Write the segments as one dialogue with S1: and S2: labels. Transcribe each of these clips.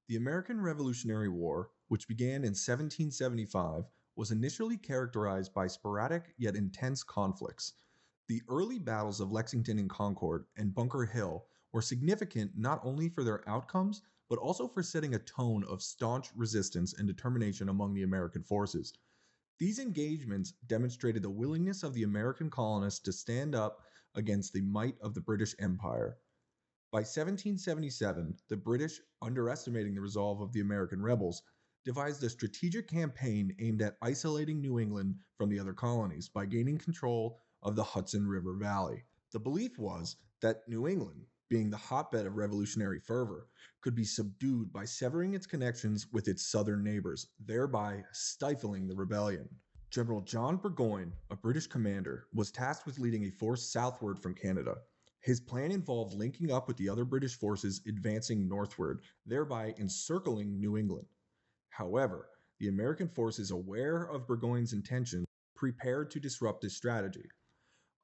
S1: The American Revolutionary War, which began in 1775, was initially characterized by sporadic yet intense conflicts. The early battles of Lexington and Concord and Bunker Hill were significant not only for their outcomes, but also for setting a tone of staunch resistance and determination among the American forces. These engagements demonstrated the willingness of the American colonists to stand up against the might of the British Empire. By 1777, the British, underestimating the resolve of the American rebels, devised a strategic campaign aimed at isolating New England from the other colonies by gaining control of the Hudson River Valley. The belief was that New England, being the hotbed of revolutionary fervor, could be subdued by severing its connections with its southern neighbors, thereby stifling the rebellion. General John Burgoyne, a British commander, was tasked with leading a force southward from Canada. His plan involved linking up with the other British forces advancing northward, thereby encircling New England. However, the American forces, aware of Burgoyne's intentions, prepared to disrupt this strategy.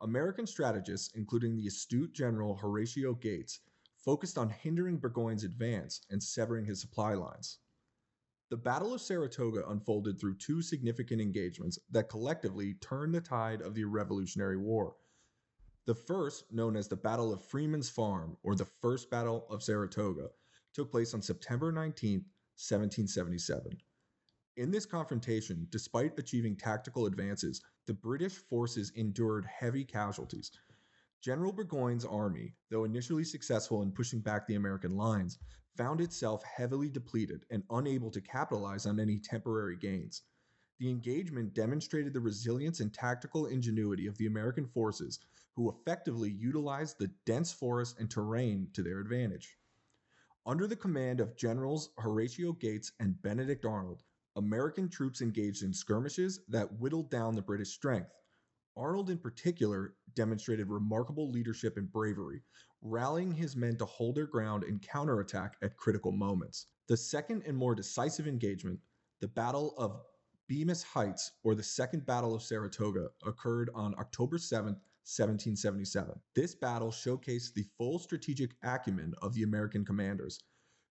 S1: American strategists, including the astute General Horatio Gates, focused on hindering Burgoyne's advance and severing his supply lines. The Battle of Saratoga unfolded through two significant engagements that collectively turned the tide of the Revolutionary War. The first, known as the Battle of Freeman's Farm, or the First Battle of Saratoga, took place on September 19, 1777. In this confrontation, despite achieving tactical advances, the British forces endured heavy casualties. General Burgoyne's army, though initially successful in pushing back the American lines, found itself heavily depleted and unable to capitalize on any temporary gains. The engagement demonstrated the resilience and tactical ingenuity of the American forces, who effectively utilized the dense forest and terrain to their advantage. Under the command of Generals Horatio Gates and Benedict Arnold, American troops engaged in skirmishes that whittled down the British strength. Arnold, in particular, demonstrated remarkable leadership and bravery, rallying his men to hold their ground and counterattack at critical moments. The second and more decisive engagement, the Battle of Bemis Heights, or the Second Battle of Saratoga, occurred on October 7, 1777. This battle showcased the full strategic acumen of the American commanders.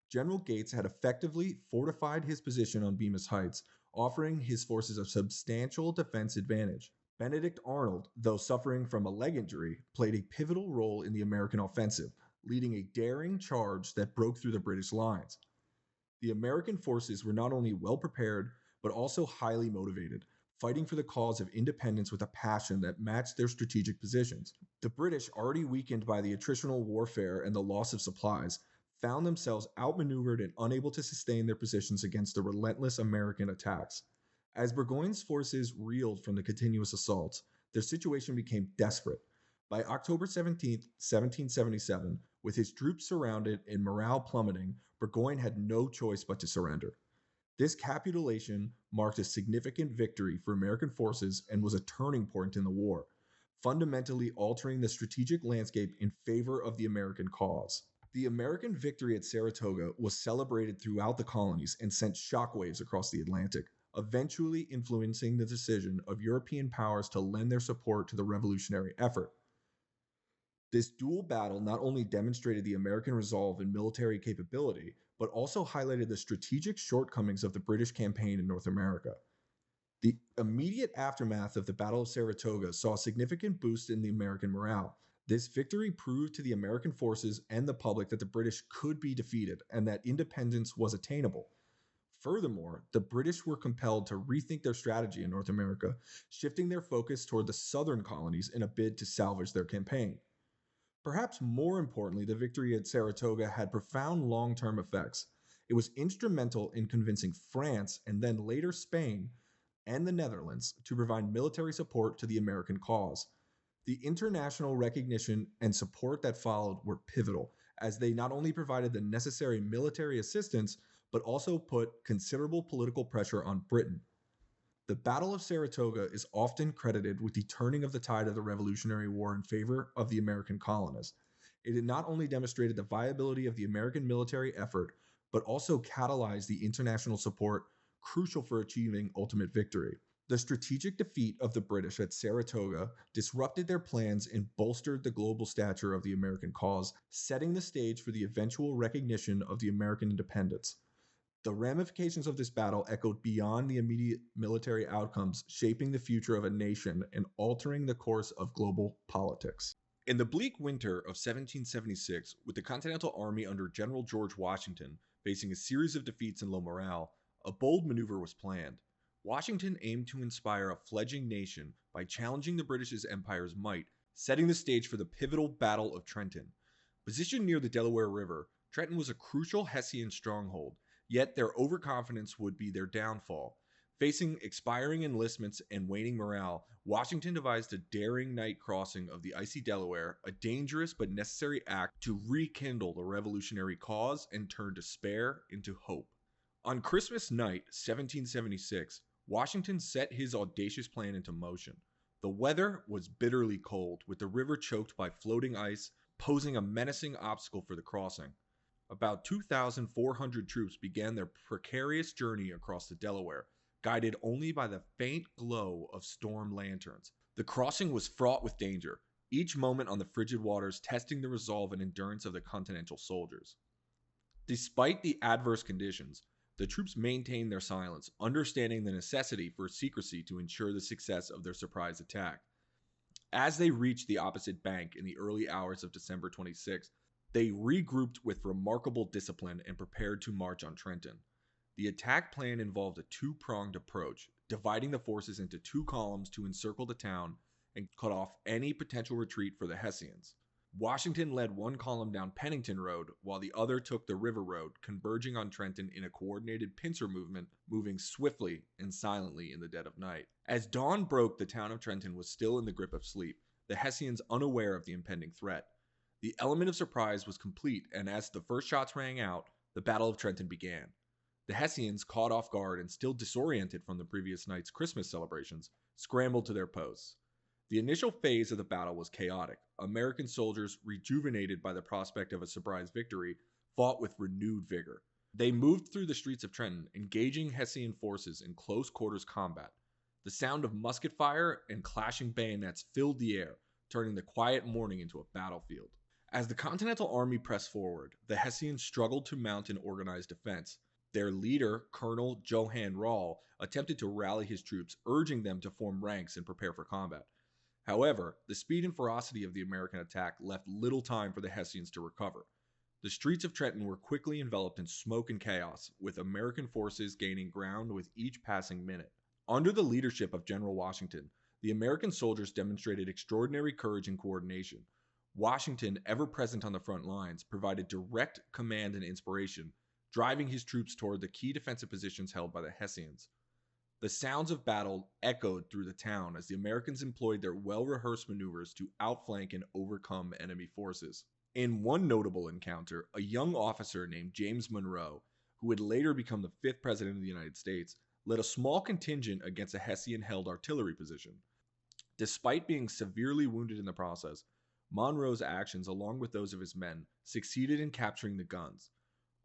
S1: General Gates had effectively fortified his position on Bemis Heights, offering his forces a substantial defense advantage. Benedict Arnold, though suffering from a leg injury, played a pivotal role in the American offensive, leading a daring charge that broke through the British lines. The American forces were not only well prepared, but also highly motivated, fighting for the cause of independence with a passion that matched their strategic positions. The British, already weakened by the attritional warfare and the loss of supplies, found themselves outmaneuvered and unable to sustain their positions against the relentless American attacks. As Burgoyne's forces reeled from the continuous assaults, their situation became desperate. By October 17, 1777, with his troops surrounded and morale plummeting, Burgoyne had no choice but to surrender. This capitulation marked a significant victory for American forces and was a turning point in the war, fundamentally altering the strategic landscape in favor of the American cause. The American victory at Saratoga was celebrated throughout the colonies and sent shockwaves across the Atlantic, eventually influencing the decision of European powers to lend their support to the revolutionary effort. This dual battle not only demonstrated the American resolve and military capability, but also highlighted the strategic shortcomings of the British campaign in North America. The immediate aftermath of the Battle of Saratoga saw a significant boost in the American morale. This victory proved to the American forces and the public that the British could be defeated and that independence was attainable. Furthermore, the British were compelled to rethink their strategy in North America, shifting their focus toward the southern colonies in a bid to salvage their campaign. Perhaps more importantly, the victory at Saratoga had profound long-term effects. It was instrumental in convincing France and then later Spain and the Netherlands to provide military support to the American cause. The international recognition and support that followed were pivotal, as they not only provided the necessary military assistance, but also put considerable political pressure on Britain. The Battle of Saratoga is often credited with the turning of the tide of the Revolutionary War in favor of the American colonists. It had not only demonstrated the viability of the American military effort, but also catalyzed the international support crucial for achieving ultimate victory. The strategic defeat of the British at Saratoga disrupted their plans and bolstered the global stature of the American cause, setting the stage for the eventual recognition of the American independence. The ramifications of this battle echoed beyond the immediate military outcomes, shaping the future of a nation and altering the course of global politics. In the bleak winter of 1776, with the Continental Army under General George Washington facing a series of defeats and low morale, a bold maneuver was planned. Washington aimed to inspire a fledgling nation by challenging the British Empire's might, setting the stage for the pivotal Battle of Trenton. Positioned near the Delaware River, Trenton was a crucial Hessian stronghold, yet their overconfidence would be their downfall. Facing expiring enlistments and waning morale, Washington devised a daring night crossing of the icy Delaware, a dangerous but necessary act to rekindle the revolutionary cause and turn despair into hope. On Christmas night, 1776, Washington set his audacious plan into motion. The weather was bitterly cold, with the river choked by floating ice, posing a menacing obstacle for the crossing. About 2,400 troops began their precarious journey across the Delaware, guided only by the faint glow of storm lanterns. The crossing was fraught with danger, each moment on the frigid waters testing the resolve and endurance of the Continental soldiers. Despite the adverse conditions, the troops maintained their silence, understanding the necessity for secrecy to ensure the success of their surprise attack. As they reached the opposite bank in the early hours of December 26, they regrouped with remarkable discipline and prepared to march on Trenton. The attack plan involved a two-pronged approach, dividing the forces into two columns to encircle the town and cut off any potential retreat for the Hessians. Washington led one column down Pennington Road, while the other took the River Road, converging on Trenton in a coordinated pincer movement, moving swiftly and silently in the dead of night. As dawn broke, the town of Trenton was still in the grip of sleep, the Hessians unaware of the impending threat. The element of surprise was complete, and as the first shots rang out, the Battle of Trenton began. The Hessians, caught off guard and still disoriented from the previous night's Christmas celebrations, scrambled to their posts. The initial phase of the battle was chaotic. American soldiers, rejuvenated by the prospect of a surprise victory, fought with renewed vigor. They moved through the streets of Trenton, engaging Hessian forces in close quarters combat. The sound of musket fire and clashing bayonets filled the air, turning the quiet morning into a battlefield. As the Continental Army pressed forward, the Hessians struggled to mount an organized defense. Their leader, Colonel Johann Rall, attempted to rally his troops, urging them to form ranks and prepare for combat. However, the speed and ferocity of the American attack left little time for the Hessians to recover. The streets of Trenton were quickly enveloped in smoke and chaos, with American forces gaining ground with each passing minute. Under the leadership of General Washington, the American soldiers demonstrated extraordinary courage and coordination. Washington, ever present on the front lines, provided direct command and inspiration, driving his troops toward the key defensive positions held by the Hessians. The sounds of battle echoed through the town as the Americans employed their well-rehearsed maneuvers to outflank and overcome enemy forces. In one notable encounter, a young officer named James Monroe, who would later become the 5th President of the United States, led a small contingent against a Hessian-held artillery position. Despite being severely wounded in the process, Monroe's actions, along with those of his men, succeeded in capturing the guns,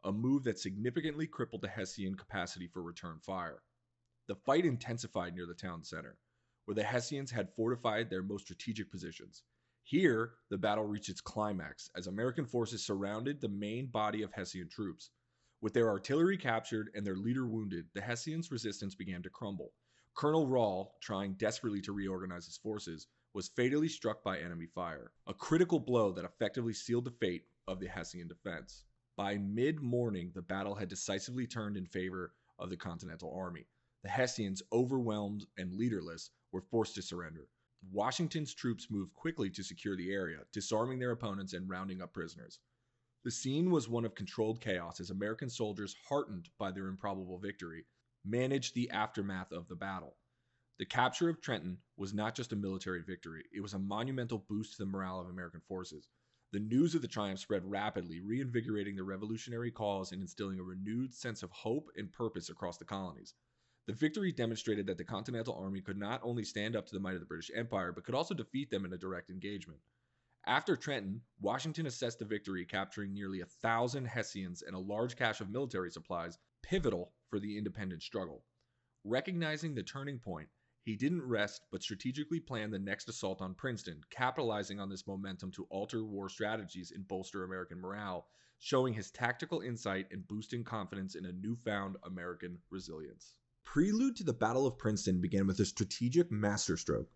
S1: a move that significantly crippled the Hessian capacity for return fire. The fight intensified near the town center, where the Hessians had fortified their most strategic positions. Here, the battle reached its climax as American forces surrounded the main body of Hessian troops. With their artillery captured and their leader wounded, the Hessians' resistance began to crumble. Colonel Rall, trying desperately to reorganize his forces, was fatally struck by enemy fire, a critical blow that effectively sealed the fate of the Hessian defense. By mid-morning, the battle had decisively turned in favor of the Continental Army. The Hessians, overwhelmed and leaderless, were forced to surrender. Washington's troops moved quickly to secure the area, disarming their opponents and rounding up prisoners. The scene was one of controlled chaos as American soldiers, heartened by their improbable victory, managed the aftermath of the battle. The capture of Trenton was not just a military victory, it was a monumental boost to the morale of American forces. The news of the triumph spread rapidly, reinvigorating the revolutionary cause and instilling a renewed sense of hope and purpose across the colonies. The victory demonstrated that the Continental Army could not only stand up to the might of the British Empire, but could also defeat them in a direct engagement. After Trenton, Washington assessed the victory, capturing nearly 1,000 Hessians and a large cache of military supplies, pivotal for the independence struggle. Recognizing the turning point, He didn't rest, but strategically planned the next assault on Princeton, capitalizing on this momentum to alter war strategies and bolster American morale, showing his tactical insight and boosting confidence in a newfound American resilience. Prelude to the Battle of Princeton began with a strategic masterstroke.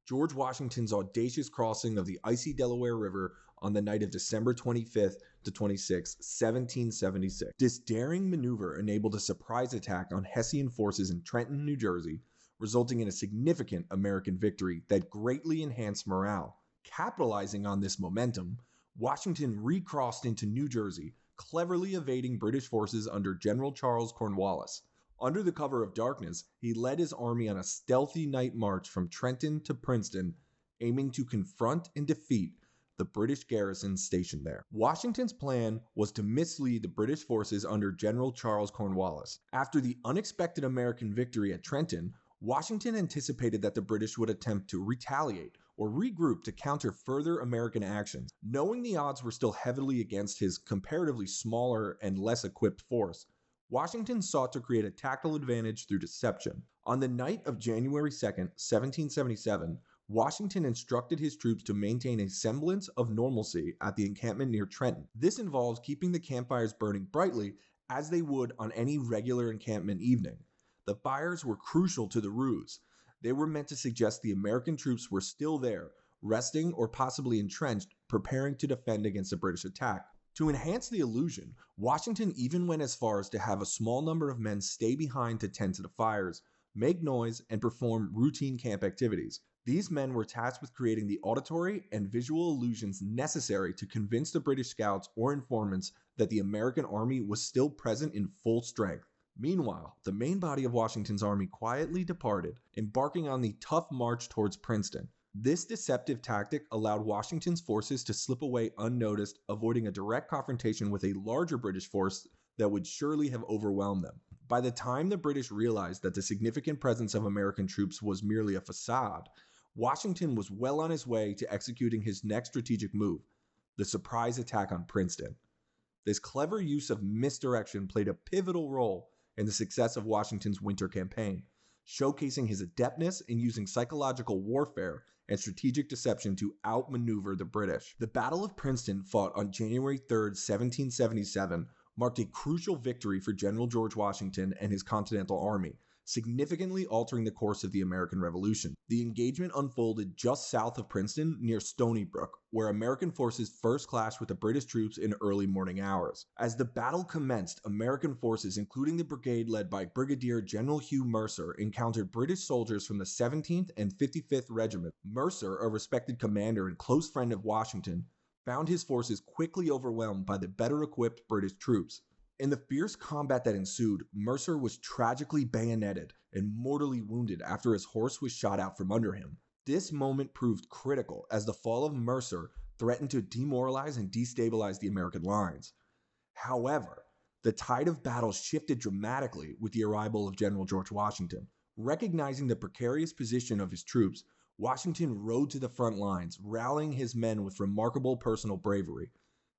S1: George Washington's audacious crossing of the icy Delaware River on the night of December 25th to 26, 1776. This daring maneuver enabled a surprise attack on Hessian forces in Trenton, New Jersey, resulting in a significant American victory that greatly enhanced morale. Capitalizing on this momentum, Washington recrossed into New Jersey, cleverly evading British forces under General Charles Cornwallis. Under the cover of darkness, he led his army on a stealthy night march from Trenton to Princeton, aiming to confront and defeat the British garrison stationed there. Washington's plan was to mislead the British forces under General Charles Cornwallis. After the unexpected American victory at Trenton, Washington anticipated that the British would attempt to retaliate or regroup to counter further American actions. Knowing the odds were still heavily against his comparatively smaller and less equipped force, Washington sought to create a tactical advantage through deception. On the night of January 2nd, 1777, Washington instructed his troops to maintain a semblance of normalcy at the encampment near Trenton. This involves keeping the campfires burning brightly as they would on any regular encampment evening. The fires were crucial to the ruse. They were meant to suggest the American troops were still there, resting or possibly entrenched, preparing to defend against a British attack. To enhance the illusion, Washington even went as far as to have a small number of men stay behind to tend to the fires, make noise, and perform routine camp activities. These men were tasked with creating the auditory and visual illusions necessary to convince the British scouts or informants that the American army was still present in full strength. Meanwhile, the main body of Washington's army quietly departed, embarking on the tough march towards Princeton. This deceptive tactic allowed Washington's forces to slip away unnoticed, avoiding a direct confrontation with a larger British force that would surely have overwhelmed them. By the time the British realized that the significant presence of American troops was merely a facade, Washington was well on his way to executing his next strategic move, the surprise attack on Princeton. This clever use of misdirection played a pivotal role in the success of Washington's winter campaign, showcasing his adeptness in using psychological warfare and strategic deception to outmaneuver the British. The Battle of Princeton, fought on January 3, 1777, marked a crucial victory for General George Washington and his Continental Army, significantly altering the course of the American Revolution. The engagement unfolded just south of Princeton near Stony Brook, where American forces first clashed with the British troops in early morning hours. As the battle commenced, American forces, including the brigade led by Brigadier General Hugh Mercer, encountered British soldiers from the 17th and 55th Regiment. Mercer, a respected commander and close friend of Washington, found his forces quickly overwhelmed by the better-equipped British troops. In the fierce combat that ensued, Mercer was tragically bayoneted and mortally wounded after his horse was shot out from under him. This moment proved critical as the fall of Mercer threatened to demoralize and destabilize the American lines. However, the tide of battle shifted dramatically with the arrival of General George Washington. Recognizing the precarious position of his troops, Washington rode to the front lines, rallying his men with remarkable personal bravery.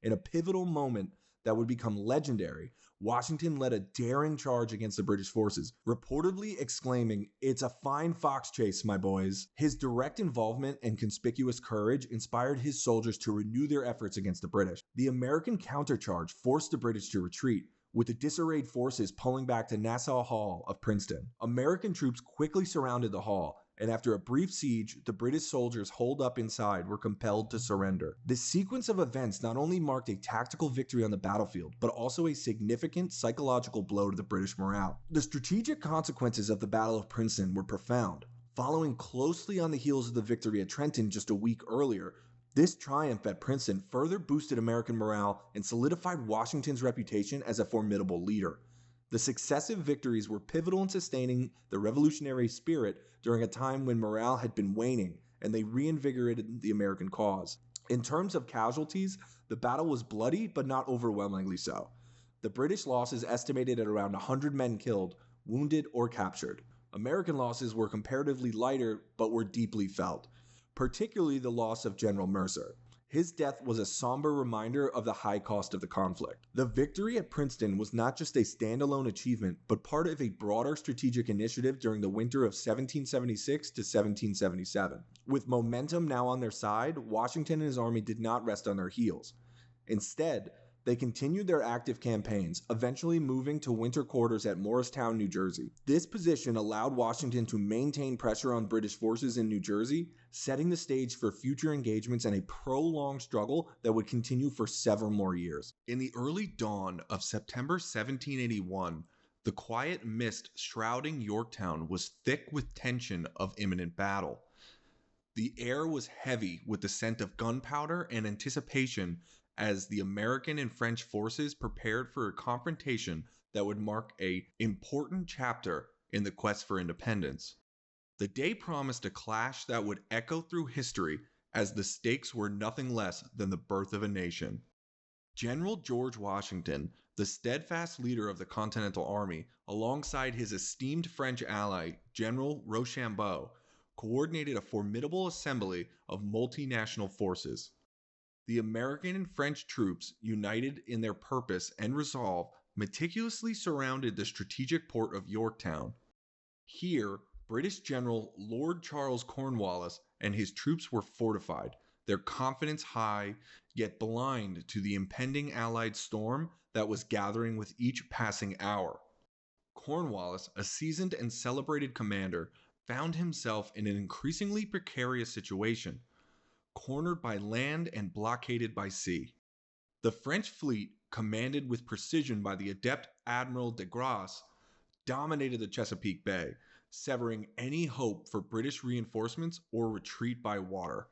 S1: In a pivotal moment that would become legendary, Washington led a daring charge against the British forces, reportedly exclaiming, "It's a fine fox chase, my boys." His direct involvement and conspicuous courage inspired his soldiers to renew their efforts against the British. The American countercharge forced the British to retreat, with the disarrayed forces pulling back to Nassau Hall of Princeton. American troops quickly surrounded the hall, and after a brief siege, the British soldiers holed up inside were compelled to surrender. This sequence of events not only marked a tactical victory on the battlefield, but also a significant psychological blow to the British morale. The strategic consequences of the Battle of Princeton were profound. Following closely on the heels of the victory at Trenton just a week earlier, this triumph at Princeton further boosted American morale and solidified Washington's reputation as a formidable leader. The successive victories were pivotal in sustaining the revolutionary spirit during a time when morale had been waning, and they reinvigorated the American cause. In terms of casualties, the battle was bloody but not overwhelmingly so. The British losses estimated at around 100 men killed, wounded, or captured. American losses were comparatively lighter but were deeply felt, particularly the loss of General Mercer. His death was a somber reminder of the high cost of the conflict. The victory at Princeton was not just a standalone achievement, but part of a broader strategic initiative during the winter of 1776 to 1777. With momentum now on their side, Washington and his army did not rest on their heels. Instead, they continued their active campaigns, eventually moving to winter quarters at Morristown, New Jersey. This position allowed Washington to maintain pressure on British forces in New Jersey, setting the stage for future engagements and a prolonged struggle that would continue for several more years. In the early dawn of September 1781, the quiet mist shrouding Yorktown was thick with tension of imminent battle. The air was heavy with the scent of gunpowder and anticipation as the American and French forces prepared for a confrontation that would mark an important chapter in the quest for independence. The day promised a clash that would echo through history as the stakes were nothing less than the birth of a nation. General George Washington, the steadfast leader of the Continental Army, alongside his esteemed French ally, General Rochambeau, coordinated a formidable assembly of multinational forces. The American and French troops, united in their purpose and resolve, meticulously surrounded the strategic port of Yorktown. Here, British General Lord Charles Cornwallis and his troops were fortified, their confidence high, yet blind to the impending Allied storm that was gathering with each passing hour. Cornwallis, a seasoned and celebrated commander, found himself in an increasingly precarious situation, cornered by land and blockaded by sea. The French fleet, commanded with precision by the adept Admiral de Grasse, dominated the Chesapeake Bay, severing any hope for British reinforcements or retreat by water.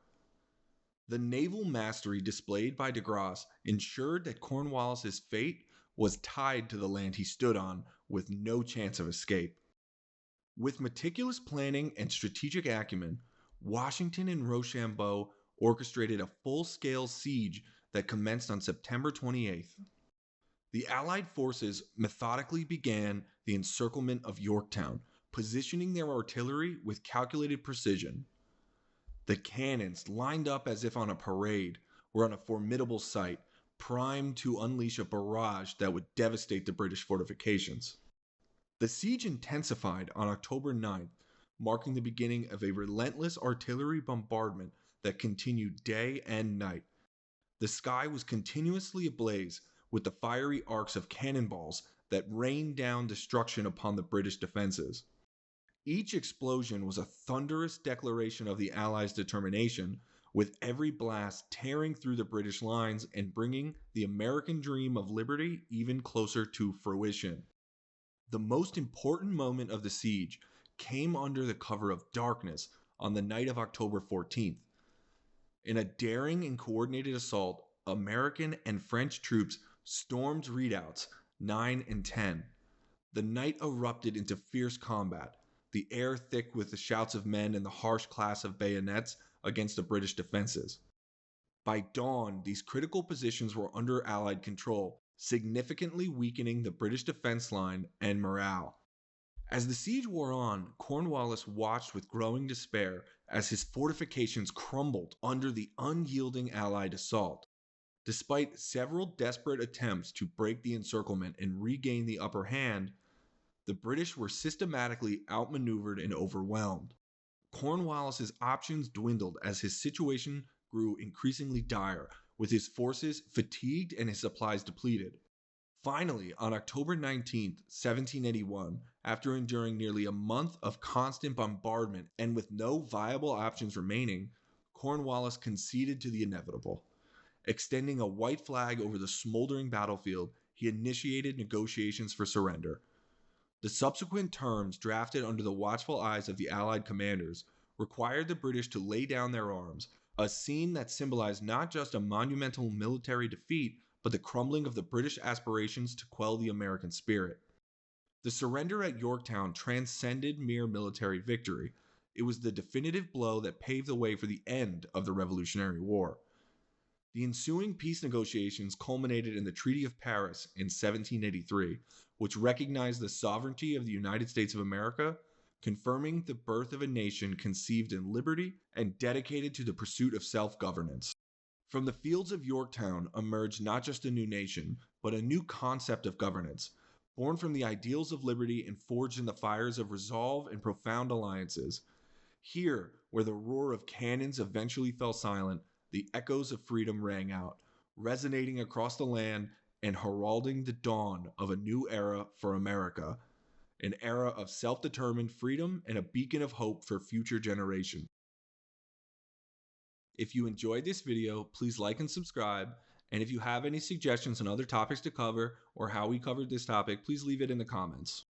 S1: The naval mastery displayed by de Grasse ensured that Cornwallis's fate was tied to the land he stood on, with no chance of escape. With meticulous planning and strategic acumen, Washington and Rochambeau orchestrated a full-scale siege that commenced on September 28th. The Allied forces methodically began the encirclement of Yorktown, positioning their artillery with calculated precision. The cannons, lined up as if on a parade, were on a formidable sight, primed to unleash a barrage that would devastate the British fortifications. The siege intensified on October 9th, marking the beginning of a relentless artillery bombardment that continued day and night. The sky was continuously ablaze with the fiery arcs of cannonballs that rained down destruction upon the British defenses. Each explosion was a thunderous declaration of the Allies' determination, with every blast tearing through the British lines and bringing the American dream of liberty even closer to fruition. The most important moment of the siege came under the cover of darkness on the night of October 14th. In a daring and coordinated assault, American and French troops stormed redoubts 9 and 10. The night erupted into fierce combat, the air thick with the shouts of men and the harsh clash of bayonets against the British defenses. By dawn, these critical positions were under Allied control, significantly weakening the British defense line and morale. As the siege wore on, Cornwallis watched with growing despair as his fortifications crumbled under the unyielding Allied assault. Despite several desperate attempts to break the encirclement and regain the upper hand, the British were systematically outmaneuvered and overwhelmed. Cornwallis's options dwindled as his situation grew increasingly dire, with his forces fatigued and his supplies depleted. Finally, on October 19, 1781, after enduring nearly a month of constant bombardment and with no viable options remaining, Cornwallis conceded to the inevitable. Extending a white flag over the smoldering battlefield, he initiated negotiations for surrender. The subsequent terms, drafted under the watchful eyes of the Allied commanders, required the British to lay down their arms, a scene that symbolized not just a monumental military defeat, but the crumbling of the British aspirations to quell the American spirit. The surrender at Yorktown transcended mere military victory. It was the definitive blow that paved the way for the end of the Revolutionary War. The ensuing peace negotiations culminated in the Treaty of Paris in 1783, which recognized the sovereignty of the United States of America, confirming the birth of a nation conceived in liberty and dedicated to the pursuit of self-governance. From the fields of Yorktown emerged not just a new nation, but a new concept of governance, born from the ideals of liberty and forged in the fires of resolve and profound alliances. Here, where the roar of cannons eventually fell silent, the echoes of freedom rang out, resonating across the land and heralding the dawn of a new era for America, an era of self determined freedom and a beacon of hope for future generations. If you enjoyed this video, please like and subscribe. And if you have any suggestions on other topics to cover or how we covered this topic, please leave it in the comments.